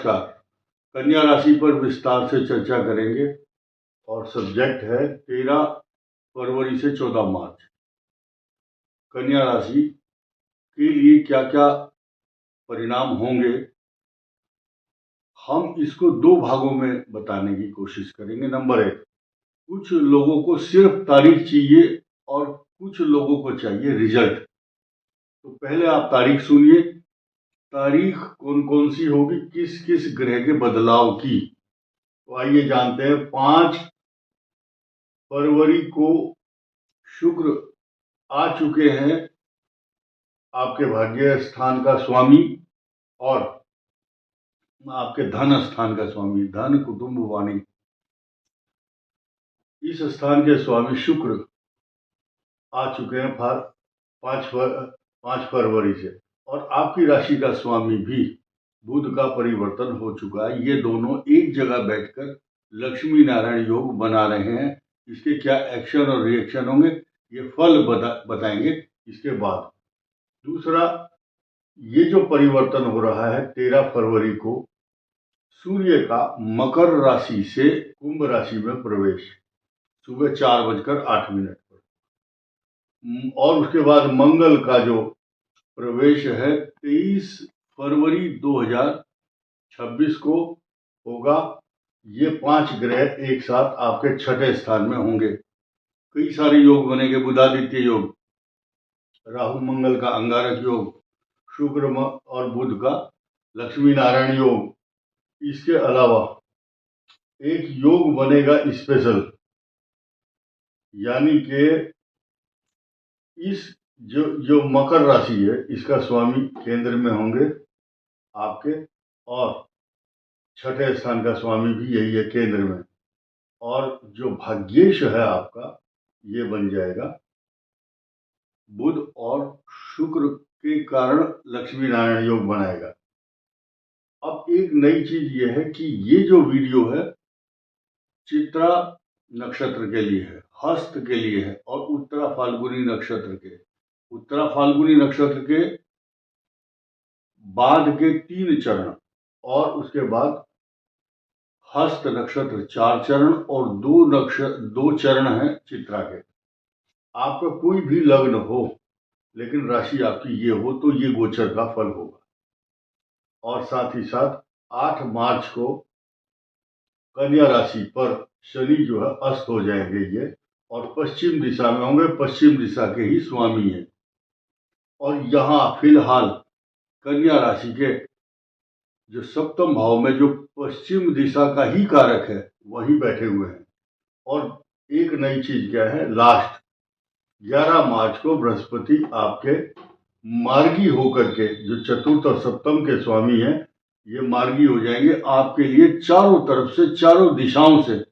नमस्कार। कन्या राशि पर विस्तार से चर्चा करेंगे और सब्जेक्ट है 13 फरवरी से 14 मार्च। कन्या राशि के लिए क्या क्या परिणाम होंगे, हम इसको दो भागों में बताने की कोशिश करेंगे। नंबर 1, कुछ लोगों को सिर्फ तारीख चाहिए और कुछ लोगों को चाहिए रिजल्ट। तो पहले आप तारीख सुनिए, तारीख कौन कौन सी होगी, किस किस ग्रह के बदलाव की। तो आइए जानते हैं। 5 फरवरी को शुक्र आ चुके हैं आपके भाग्य स्थान का स्वामी और आपके धन स्थान का स्वामी, धन कुटुंब वाणी। इस स्थान के स्वामी शुक्र आ चुके हैं 5 फरवरी से, और आपकी राशि का स्वामी भी बुध का परिवर्तन हो चुका है। ये दोनों एक जगह बैठकर लक्ष्मी नारायण योग बना रहे हैं। इसके क्या एक्शन और रिएक्शन होंगे, ये फल बताएंगे इसके बाद। दूसरा, ये जो परिवर्तन हो रहा है 13 फरवरी को, सूर्य का मकर राशि से कुंभ राशि में प्रवेश सुबह 4:08 पर, और उसके बाद मंगल का जो प्रवेश है 23 फरवरी 2026 को होगा। ये 5 ग्रह एक साथ आपके छठे स्थान में होंगे। कई सारे योग बनेंगे, बुधादित्य योग, राहु मंगल का अंगारक योग, शुक्र और बुध का लक्ष्मी नारायण योग। इसके अलावा एक योग बनेगा स्पेशल, यानी कि इस जो मकर राशि है इसका स्वामी केंद्र में होंगे आपके, और छठे स्थान का स्वामी भी यही है केंद्र में, और जो भाग्येश है आपका ये बन जाएगा बुध और शुक्र के कारण लक्ष्मी नारायण योग बनाएगा। अब एक नई चीज ये है कि ये जो वीडियो है चित्रा नक्षत्र के लिए है, हस्त के लिए है और उत्तरा फाल्गुनी नक्षत्र के। उत्तरा फाल्गुनी नक्षत्र के बाद के 3 चरण और उसके बाद हस्त नक्षत्र 4 चरण और 2 चरण हैं चित्रा के। आपका कोई भी लग्न हो लेकिन राशि आपकी ये हो तो ये गोचर का फल होगा। और साथ ही साथ 8 मार्च को कन्या राशि पर शनि जो है अस्त हो जाएंगे ये, और पश्चिम दिशा में होंगे। पश्चिम दिशा के ही स्वामी है, और यहाँ फिलहाल कन्या राशि के जो सप्तम भाव में जो पश्चिम दिशा का ही कारक है वही बैठे हुए हैं। और एक नई चीज क्या है, लास्ट 11 मार्च को बृहस्पति आपके मार्गी होकर के, जो चतुर्थ और सप्तम के स्वामी हैं, ये मार्गी हो जाएंगे आपके लिए। चारों तरफ से, चारों दिशाओं से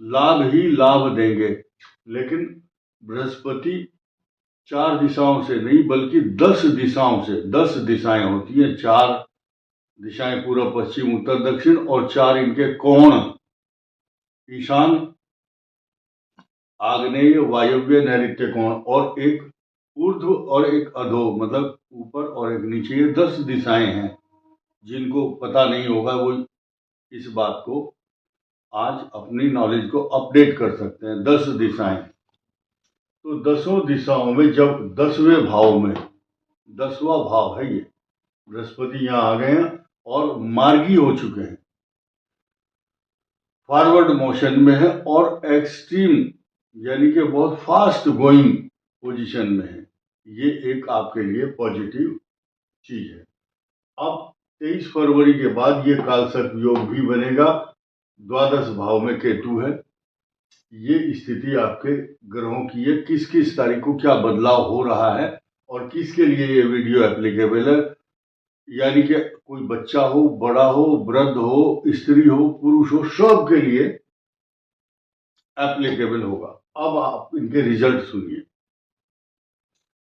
लाभ ही लाभ देंगे। लेकिन बृहस्पति 4 दिशाओं से नहीं बल्कि 10 दिशाओं से, 10 दिशाएं होती हैं, 4 दिशाएं पूर्व पश्चिम उत्तर दक्षिण, और 4 इनके कोण, ईशान आग्नेय वायव्य नैऋत्य कोण, और एक ऊर्ध्व और एक अधो, मतलब ऊपर और एक नीचे। ये 10 दिशाएं हैं। जिनको पता नहीं होगा वो इस बात को आज अपनी नॉलेज को अपडेट कर सकते हैं। 10 दिशाएं, तो 10 दिशाओं में जब 10वें भाव में, 10वां भाव है ये, बृहस्पति यहाँ आ गए हैं और मार्गी हो चुके हैं, फॉरवर्ड मोशन में है और एक्सट्रीम यानी कि बहुत फास्ट गोइंग पोजीशन में है। ये एक आपके लिए पॉजिटिव चीज है। अब 23 फरवरी के बाद ये कालसर्प योग भी बनेगा। द्वादश भाव में केतु है। ये स्थिति आपके ग्रहों की है, किस किस तारीख को क्या बदलाव हो रहा है और किसके लिए ये वीडियो एप्लीकेबल है। यानी कि कोई बच्चा हो, बड़ा हो, वृद्ध हो, स्त्री हो, पुरुष हो, सब के लिए एप्लीकेबल होगा। अब आप इनके रिजल्ट सुनिए।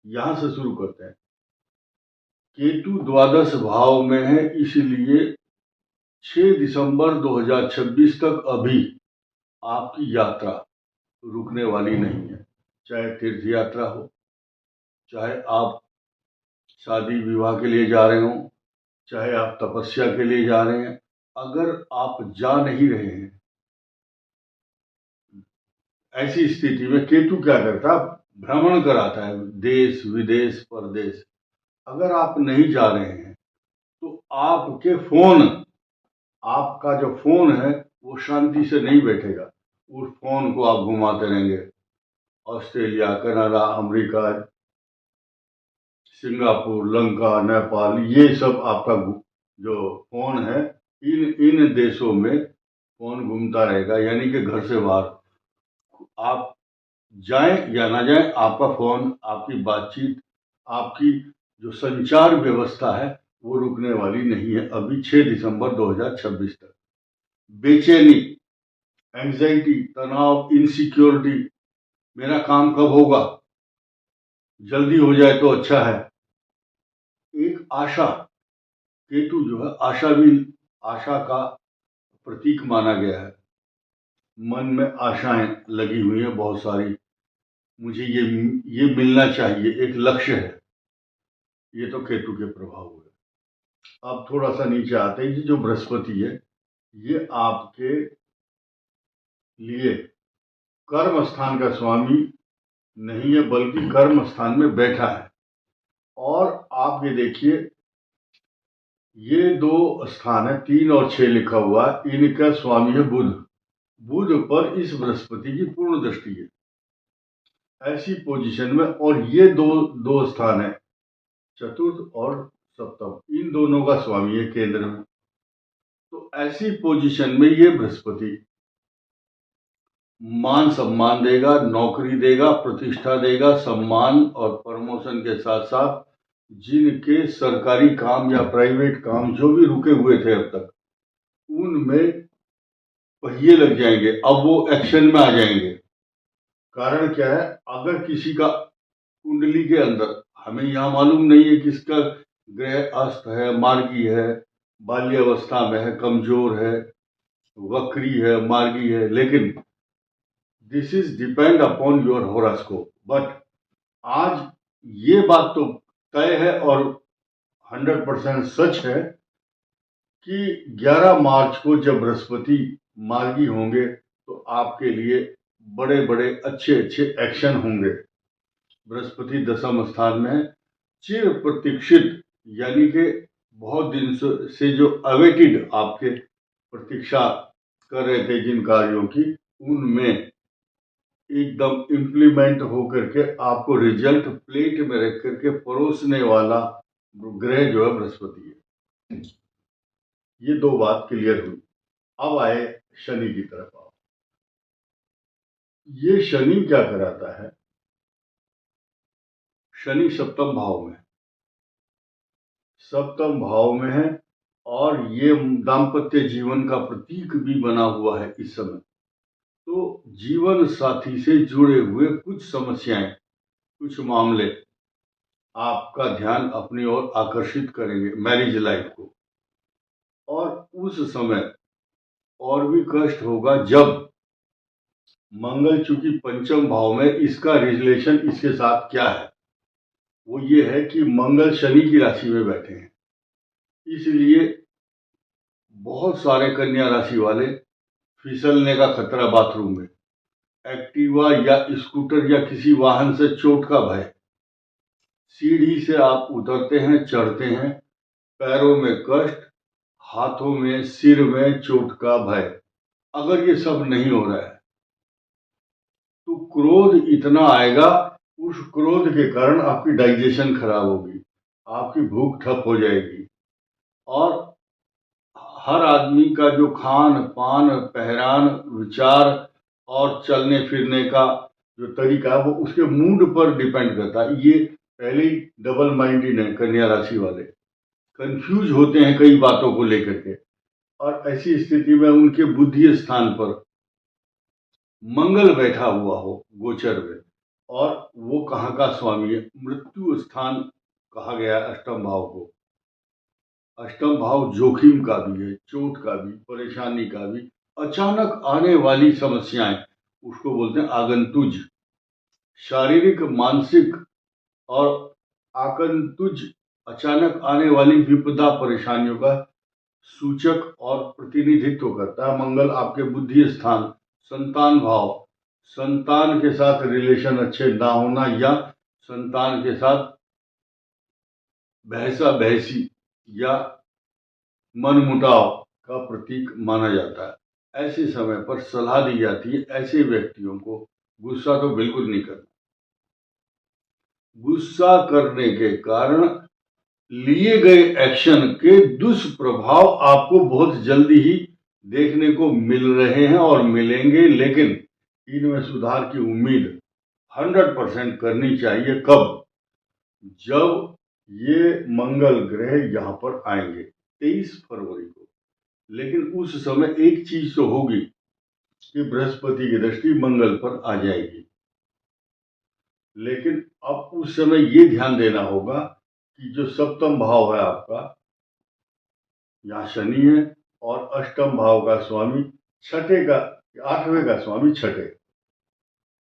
यहां से शुरू करते हैं। केतु द्वादश भाव में है, इसलिए 6 दिसंबर 2026 तक अभी आपकी यात्रा रुकने वाली नहीं है। चाहे तीर्थ यात्रा हो, चाहे आप शादी विवाह के लिए जा रहे हो, चाहे आप तपस्या के लिए जा रहे हैं, अगर आप जा नहीं रहे हैं, ऐसी स्थिति में केतु क्या करता है, भ्रमण कराता है देश विदेश परदेश। अगर आप नहीं जा रहे हैं तो आपके फोन, आपका जो फोन है वो शांति से नहीं बैठेगा। उस फोन को आप घुमाते रहेंगे, Australia, Canada, America, Singapore, Lanka, Nepal, ये सब आपका जो फोन है, इन इन देशों में फोन घूमता रहेगा। यानी कि घर से बाहर आप जाएं या ना जाएं, आपका फोन, आपकी बातचीत, आपकी जो संचार व्यवस्था है वो रुकने वाली नहीं है अभी 6 दिसंबर 2026 तक। बेचैनी, एंजाइटी, तनाव, इनसिक्योरिटी, मेरा काम कब होगा, जल्दी हो जाए तो अच्छा है। एक आशा, केतु जो है आशा भी, आशा का प्रतीक माना गया है। मन में आशाएं लगी हुई हैं बहुत सारी, मुझे ये मिलना चाहिए, एक लक्ष्य है। ये तो केतु के प्रभाव हुए। अब थोड़ा सा नीचे आते हैं, जो बृहस्पति है ये आपके लिए कर्म स्थान का स्वामी नहीं है, बल्कि कर्म स्थान में बैठा है। और आप ये देखिए, ये दो स्थान है, 3 और 6 लिखा हुआ, इनका स्वामी है बुध। बुध पर इस बृहस्पति की पूर्ण दृष्टि है ऐसी पोजीशन में। और ये दो स्थान है, चतुर्थ और सप्तम, इन दोनों का स्वामी है केंद्र में। तो ऐसी पोजीशन में ये बृहस्पति मान सम्मान देगा, नौकरी देगा, प्रतिष्ठा देगा, सम्मान और प्रमोशन के साथ साथ जिनके सरकारी काम या प्राइवेट काम जो भी रुके हुए थे अब तक, उनमें पहिए लग जाएंगे, अब वो एक्शन में आ जाएंगे। कारण क्या है, अगर किसी का कुंडली के अंदर, हमें यहाँ मालूम नहीं है किसका ग्रह अस्त है, मार्गी है, बाल्यावस्था में है, कमजोर है, वक्री है, मार्गी है, लेकिन this is depend upon your horoscope. But आज ये बात तो तय है और 100% सच है कि 11 मार्च को जब बृहस्पति मार्गी होंगे तो आपके लिए बड़े बड़े अच्छे अच्छे एक्शन होंगे। बृहस्पति दशम स्थान में है, चिर प्रतीक्षित, यानी कि बहुत दिन से जो अवेटेड, आपके प्रतीक्षा कर रहे थे जिन कार्यों की, उनमें एकदम इम्प्लीमेंट होकर के आपको रिजल्ट प्लेट में रख करके परोसने वाला ग्रह जो है बृहस्पति है। ये दो बात क्लियर हुई। अब आए शनि की तरफ। आओ, ये शनि क्या कराता है, शनि सप्तम भाव में, सप्तम भाव में है और ये दाम्पत्य जीवन का प्रतीक भी बना हुआ है इस समय। तो जीवन साथी से जुड़े हुए कुछ समस्याएं, कुछ मामले आपका ध्यान अपनी ओर आकर्षित करेंगे, मैरिज लाइफ को। और उस समय और भी कष्ट होगा जब मंगल, चूंकि पंचम भाव में, इसका रिलेशन इसके साथ क्या है, वो ये है कि मंगल शनि की राशि में बैठे हैं। इसलिए बहुत सारे कन्या राशि वाले फिसलने का खतरा बाथरूम में, एक्टिवा या स्कूटर या किसी वाहन से चोट का भय, सीढ़ी से आप उतरते हैं चढ़ते हैं, पैरों में कष्ट, हाथों में, सिर में चोट का भय। अगर ये सब नहीं हो रहा है तो क्रोध इतना आएगा, उस क्रोध के कारण आपकी डाइजेशन खराब होगी, आपकी भूख ठप हो जाएगी। और हर आदमी का जो खान पान, पहरान, विचार और चलने फिरने का जो तरीका है वो उसके मूड पर डिपेंड करता है। ये पहले ही डबल माइंडेड है कन्या राशि वाले, कंफ्यूज होते हैं कई बातों को लेकर के। और ऐसी स्थिति में उनके बुद्धि स्थान पर मंगल बैठा हुआ हो गोचर में, और वो कहाँ का स्वामी है, मृत्यु स्थान कहा गया है अष्टम भाव को। अष्टम भाव जोखिम का भी है, चोट का भी, परेशानी का भी, अचानक आने वाली समस्याएं, उसको बोलते हैं आगंतुज, शारीरिक, मानसिक और आगंतुज अचानक आने वाली विपदा परेशानियों का सूचक और प्रतिनिधित्व करता है। मंगल आपके बुद्धि स्थान, संतान भाव, संतान के साथ रिलेशन अच्छे ना होना या संतान के साथ बहसा बहसी या मनमुटाव का प्रतीक माना जाता है। ऐसे समय पर सलाह दी जाती है ऐसे व्यक्तियों को गुस्सा तो बिल्कुल नहीं करना। गुस्सा करने के कारण लिए गए एक्शन के दुष्प्रभाव आपको बहुत जल्दी ही देखने को मिल रहे हैं और मिलेंगे, लेकिन इनमें सुधार की उम्मीद 100% करनी चाहिए। कब? जब ये मंगल ग्रह यहां पर आएंगे 23 फरवरी को। लेकिन उस समय एक चीज तो होगी कि बृहस्पति की दृष्टि मंगल पर आ जाएगी, लेकिन अब उस समय ये ध्यान देना होगा कि जो सप्तम भाव है आपका, यहाँ शनि है और अष्टम भाव का स्वामी छठे का, 8वें का स्वामी छठे,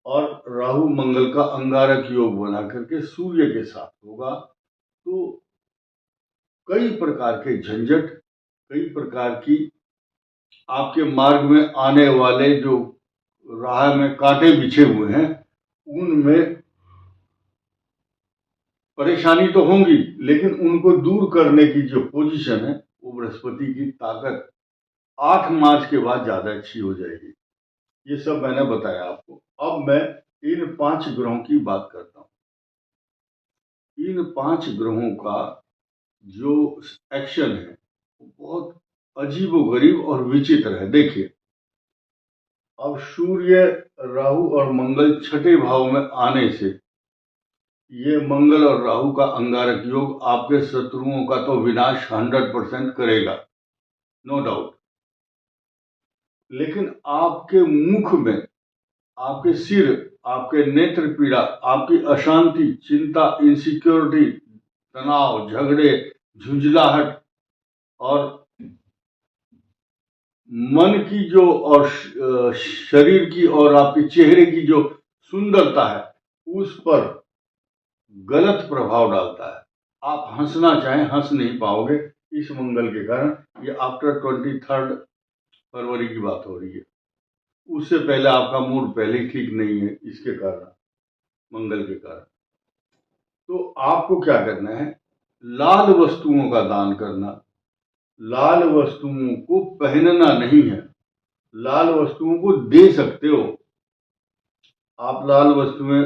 और राहु मंगल का अंगारक योग बना करके सूर्य के साथ होगा। तो कई प्रकार के झंझट, कई प्रकार की आपके मार्ग में आने वाले जो राह में कांटे बिछे हुए हैं उनमें परेशानी तो होंगी, लेकिन उनको दूर करने की जो पोजीशन है वो बृहस्पति की ताकत 8 मार्च के बाद ज्यादा अच्छी हो जाएगी। ये सब मैंने बताया आपको। अब मैं इन 5 ग्रहों की बात करता हूँ। इन 5 ग्रहों का जो एक्शन है वो बहुत अजीबोगरीब और विचित्र है। देखिए, अब सूर्य, राहु और मंगल छठे भाव में आने से ये मंगल और राहु का अंगारक योग आपके शत्रुओं का तो विनाश 100% करेगा, नो डाउट। लेकिन आपके मुख में, आपके सिर, आपके नेत्र पीड़ा, आपकी अशांति, चिंता, इनसिक्योरिटी, तनाव, झगड़े, झुंझलाहट और मन की जो और शरीर की और आपके चेहरे की जो सुंदरता है उस पर गलत प्रभाव डालता है। आप हंसना चाहें हंस नहीं पाओगे इस मंगल के कारण। ये आफ्टर 23 फरवरी की बात हो रही है। उससे पहले आपका मूड पहले ही ठीक नहीं है इसके कारण, मंगल के कारण। तो आपको क्या करना है? लाल वस्तुओं का दान करना। लाल वस्तुओं को पहनना नहीं है, लाल वस्तुओं को दे सकते हो। आप लाल वस्तुएं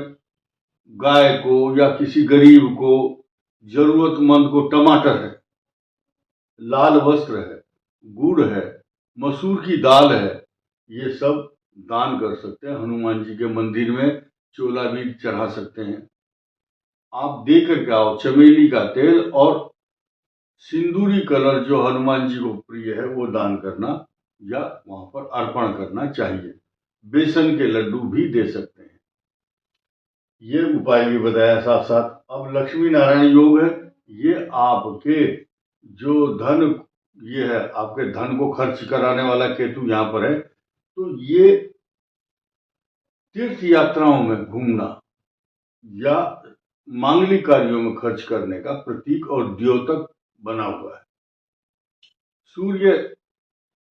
गाय को या किसी गरीब को, जरूरतमंद को, टमाटर है, लाल वस्त्र है, गुड़ है, मसूर की दाल है, ये सब दान कर सकते हैं। हनुमान जी के मंदिर में चोला भी चढ़ा सकते हैं। आप देकर के आओ चमेली का तेल और सिंदूरी कलर जो हनुमान जी को प्रिय है वो दान करना या वहां पर अर्पण करना चाहिए। बेसन के लड्डू भी दे सकते हैं। ये उपाय भी बताया साथ साथ। अब लक्ष्मी नारायण योग है, ये आपके जो धन, ये है आपके धन को खर्च कराने वाला केतु यहाँ पर है। तो ये तीर्थ यात्राओं में घूमना या मांगलिक कार्यों में खर्च करने का प्रतीक और द्योतक बना हुआ है। सूर्य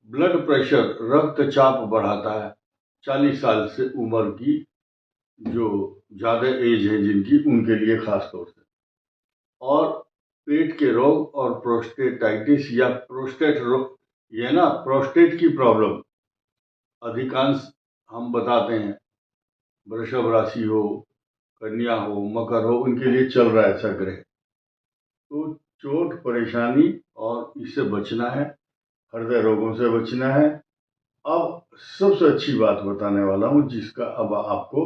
ब्लड प्रेशर, रक्तचाप बढ़ाता है। 40 साल से उम्र की जो ज्यादा एज है जिनकी, उनके लिए खास तौर से। और पेट के रोग और प्रोस्टेटाइटिस या प्रोस्टेट रोग, ये ना प्रोस्टेट की प्रॉब्लम अधिकांश हम बताते हैं, वृषभ राशि हो, कन्या हो, मकर हो, उनके लिए चल रहा है ऐसा ग्रह। तो चोट, परेशानी और इससे बचना है, हृदय रोगों से बचना है। अब सबसे अच्छी बात बताने वाला हूं जिसका अब आपको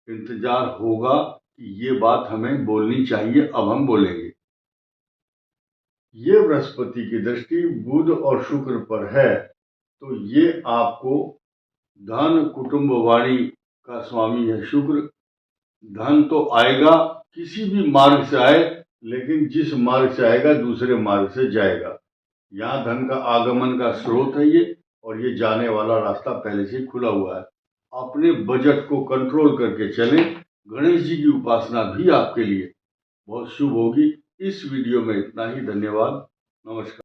इंतजार होगा कि ये बात हमें बोलनी चाहिए, अब हम बोलेंगे। ये बृहस्पति की दृष्टि बुध और शुक्र पर है, तो ये आपको धन, कुटुंब, वाणी का स्वामी है शुक्र। धन तो आएगा, किसी भी मार्ग से आए, लेकिन जिस मार्ग से आएगा दूसरे मार्ग से जाएगा। यहाँ धन का आगमन का स्रोत है ये, और ये जाने वाला रास्ता पहले से खुला हुआ है। अपने बजट को कंट्रोल करके चलें। गणेश जी की उपासना भी आपके लिए बहुत शुभ होगी। इस वीडियो में इतना ही। धन्यवाद। नमस्कार।